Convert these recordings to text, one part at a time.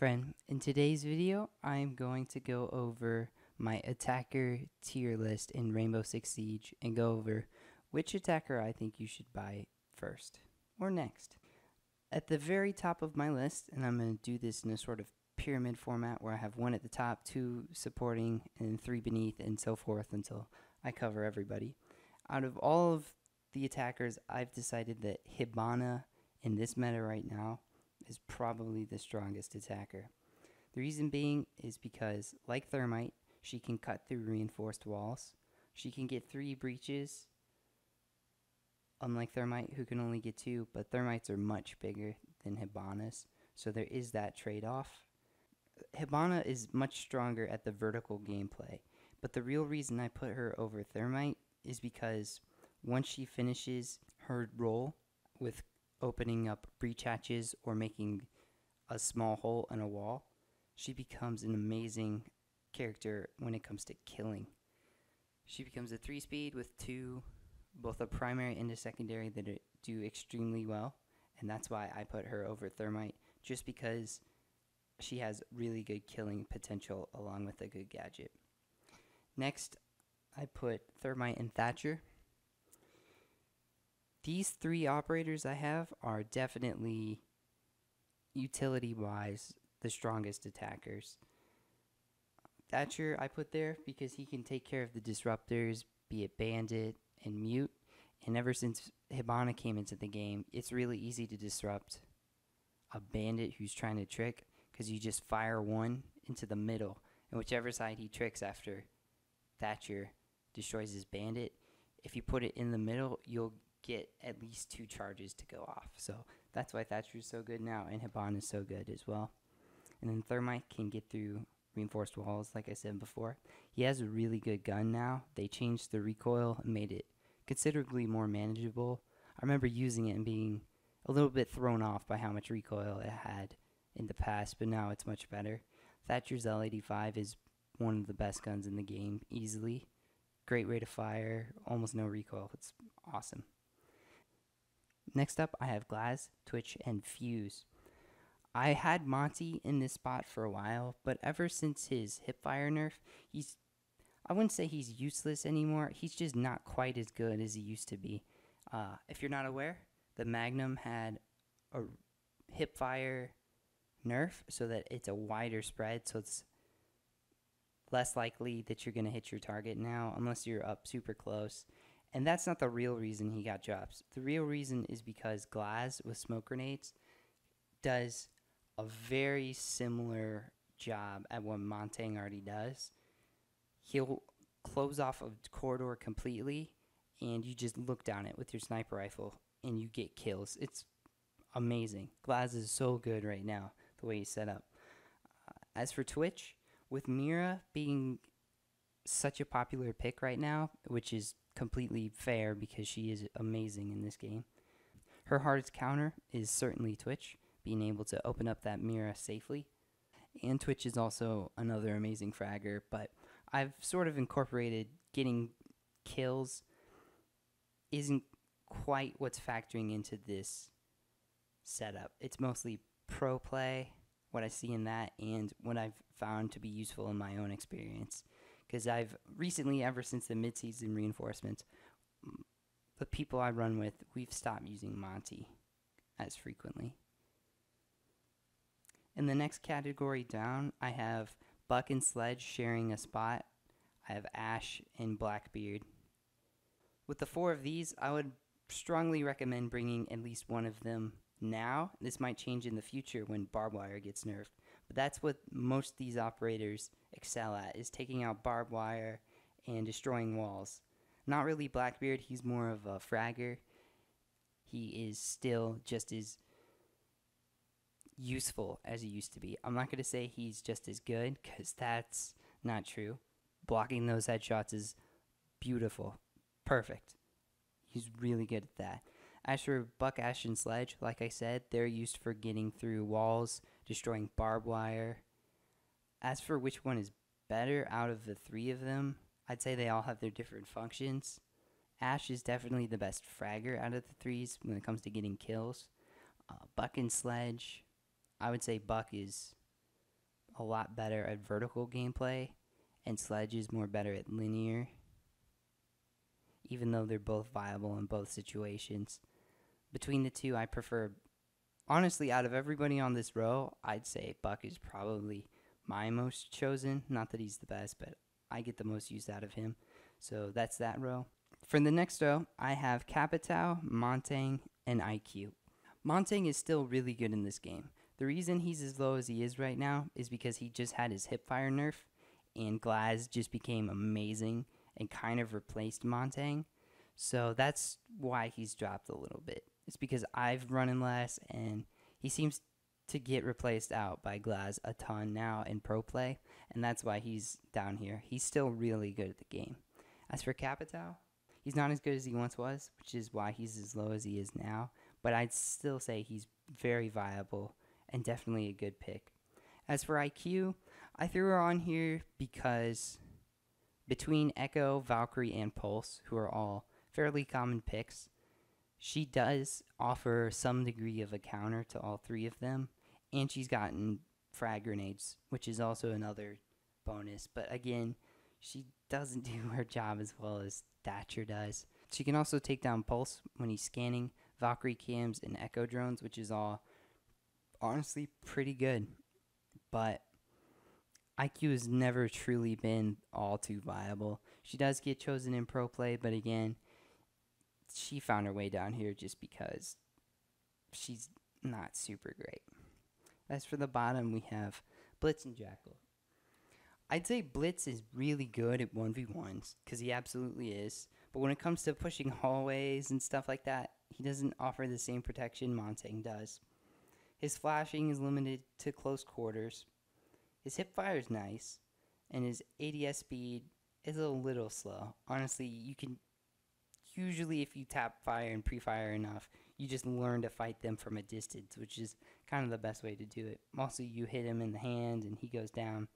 friend. In today's video, I'm going to go over my attacker tier list in Rainbow Six Siege and go over which attacker I think you should buy first or next. At the very top of my list, and I'm going to do this in a sort of pyramid format where I have one at the top, two supporting, and three beneath, and so forth until I cover everybody. Out of all of the attackers, I've decided that Hibana in this meta right now is probably the strongest attacker. The reason being is because, like Thermite, she can cut through reinforced walls. She can get 3 breaches, unlike Thermite, who can only get 2, but Thermites are much bigger than Hibana's, so there is that trade-off. Hibana is much stronger at the vertical gameplay, but the real reason I put her over Thermite is because once she finishes her role with opening up breach hatches or making a small hole in a wall, she becomes an amazing character when it comes to killing. She becomes a 3-speed with both a primary and a secondary that do extremely well, and that's why I put her over Thermite, just because she has really good killing potential along with a good gadget. Next, I put Thermite and Thatcher. These 3 operators I have are definitely, utility-wise, the strongest attackers. Thatcher I put there because he can take care of the disruptors, be it Bandit and Mute, and ever since Hibana came into the game, it's really easy to disrupt a Bandit who's trying to trick, because you just fire one into the middle, and whichever side he tricks after Thatcher destroys his Bandit, if you put it in the middle, you'll get at least 2 charges to go off. So that's why Thatcher is so good now, and Hibana is so good as well. And then Thermite can get through reinforced walls, like I said before. He has a really good gun now. They changed the recoil and made it considerably more manageable. I remember using it and being a little bit thrown off by how much recoil it had in the past, but now it's much better. Thatcher's L85 is one of the best guns in the game, easily. Great rate of fire, almost no recoil. It's awesome. Next up, I have Glaz, Twitch, and Fuse. I had Monty in this spot for a while, but ever since his hipfire nerf, I wouldn't say he's useless anymore. He's just not quite as good as he used to be. If you're not aware, the Magnum had a hipfire nerf so that it's a wider spread, so it's less likely that you're going to hit your target now unless you're up super close. And that's not the real reason he got drops. The real reason is because Glaz with smoke grenades does a very similar job at what Montang already does. He'll close off a corridor completely, and you just look down it with your sniper rifle, and you get kills. It's amazing. Glaz is so good right now, the way he's set up. As for Twitch, with Mira being such a popular pick right now, which is completely fair because she is amazing in this game, her hardest counter is certainly Twitch, being able to open up that Mira safely. And Twitch is also another amazing fragger, but I've sort of incorporated getting kills isn't quite what's factoring into this setup. It's mostly pro play, what I see in that, and what I've found to be useful in my own experience. Because I've recently, ever since the mid-season reinforcements, the people I run with, we've stopped using Monty as frequently. In the next category down, I have Buck and Sledge sharing a spot. I have Ash and Blackbeard. With the 4 of these, I would strongly recommend bringing at least one of them now. This might change in the future when barbed wire gets nerfed, but that's what most of these operators excel at, is taking out barbed wire and destroying walls. Not really Blackbeard, he's more of a fragger. He is still just as useful as he used to be. I'm not going to say he's just as good, because that's not true. Blocking those headshots is beautiful. Perfect. He's really good at that. As for Buck, Ash, and Sledge, like I said, they're used for getting through walls, destroying barbed wire. As for which one is better out of the 3 of them, I'd say they all have their different functions. Ash is definitely the best fragger out of the 3s when it comes to getting kills. Buck and Sledge, I would say Buck is a lot better at vertical gameplay, and Sledge is more better at linear, even though they're both viable in both situations. Between the two, I prefer, honestly, out of everybody on this row, I'd say Buck is probably my most chosen. Not that he's the best, but I get the most use out of him. So that's that row. For the next row, I have Capitao, Montang, and IQ. Montang is still really good in this game. The reason he's as low as he is right now is because he just had his hipfire nerf, and Glaz just became amazing and kind of replaced Montang. So that's why he's dropped a little bit. It's because I've run him less, and he seems to get replaced out by Glaz a ton now in pro play, and that's why he's down here. He's still really good at the game. As for Capitao, he's not as good as he once was, which is why he's as low as he is now, but I'd still say he's very viable and definitely a good pick. As for IQ, I threw her on here because between Echo, Valkyrie, and Pulse, who are all fairly common picks, she does offer some degree of a counter to all three of them, and she's gotten frag grenades, which is also another bonus. But again, she doesn't do her job as well as Thatcher does. She can also take down Pulse when he's scanning, Valkyrie cams, and Echo drones, which is all honestly pretty good. But IQ has never truly been all too viable. She does get chosen in pro play, but again, she found her way down here just because she's not super great. As for the bottom, we have Blitzen Jackal. I'd say Blitz is really good at 1v1s, because he absolutely is. But when it comes to pushing hallways and stuff like that, he doesn't offer the same protection Montang does. His flashing is limited to close quarters. His hipfire is nice, and his ADS speed is a little slow. Honestly, you can usually, if you tap fire and pre-fire enough, you just learn to fight them from a distance, which is kind of the best way to do it. Also, you hit him in the hand and he goes down.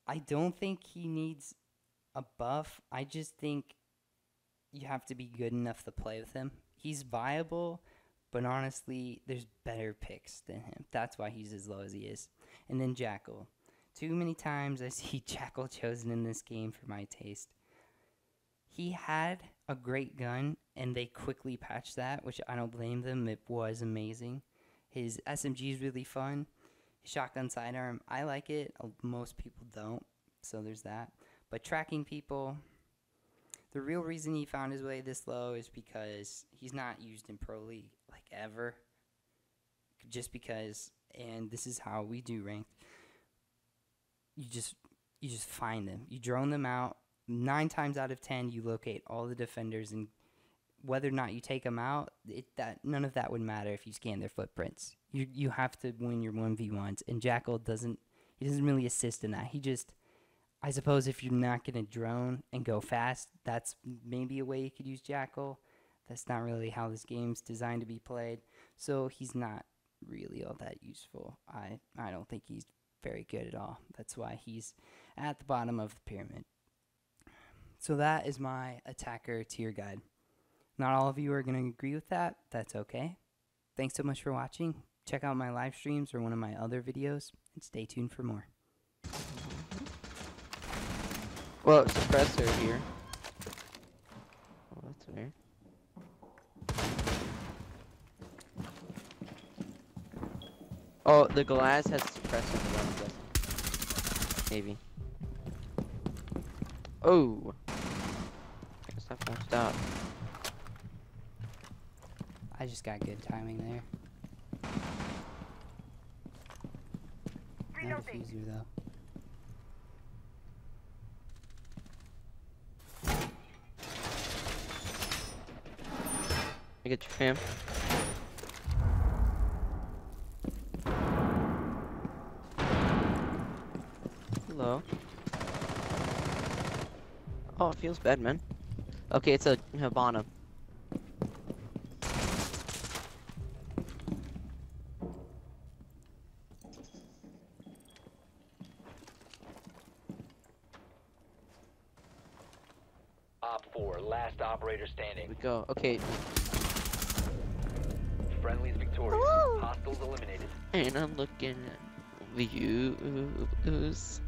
I don't think he needs a buff. I just think you have to be good enough to play with him. He's viable, but honestly, there's better picks than him. That's why he's as low as he is. And then Jackal. Too many times I see Jackal chosen in this game for my taste. He had a great gun, and they quickly patched that, which I don't blame them. It was amazing. His SMG is really fun. His shotgun sidearm, I like it. Most people don't, so there's that. But tracking people, the real reason he found his way this low is because he's not used in Pro League, like, ever. Just because, and this is how we do ranked, you just find them. You drone them out. 9 times out of 10, you locate all the defenders, and whether or not you take them out, none of that would matter if you scan their footprints. You have to win your 1v1s, and Jackal doesn't really assist in that. He just, I suppose if you're not going to drone and go fast, that's maybe a way you could use Jackal. That's not really how this game's designed to be played, so he's not really all that useful. I don't think he's very good at all. That's why he's at the bottom of the pyramid. So that is my attacker tier guide. Not all of you are going to agree with that. That's okay. Thanks so much for watching. Check out my live streams or one of my other videos, and stay tuned for more. Well, suppressor here. Oh, that's weird. Oh, the glass has suppressor on it. Maybe. Oh. I guess that won't stop. I just got good timing there. No diffuser though. I get your fam. Hello. Oh, it feels bad, man. Okay, it's a Hibana. Op 4, last operator standing. Here we go. Okay. Friendly's victorious. Hostiles eliminated. And I'm looking views.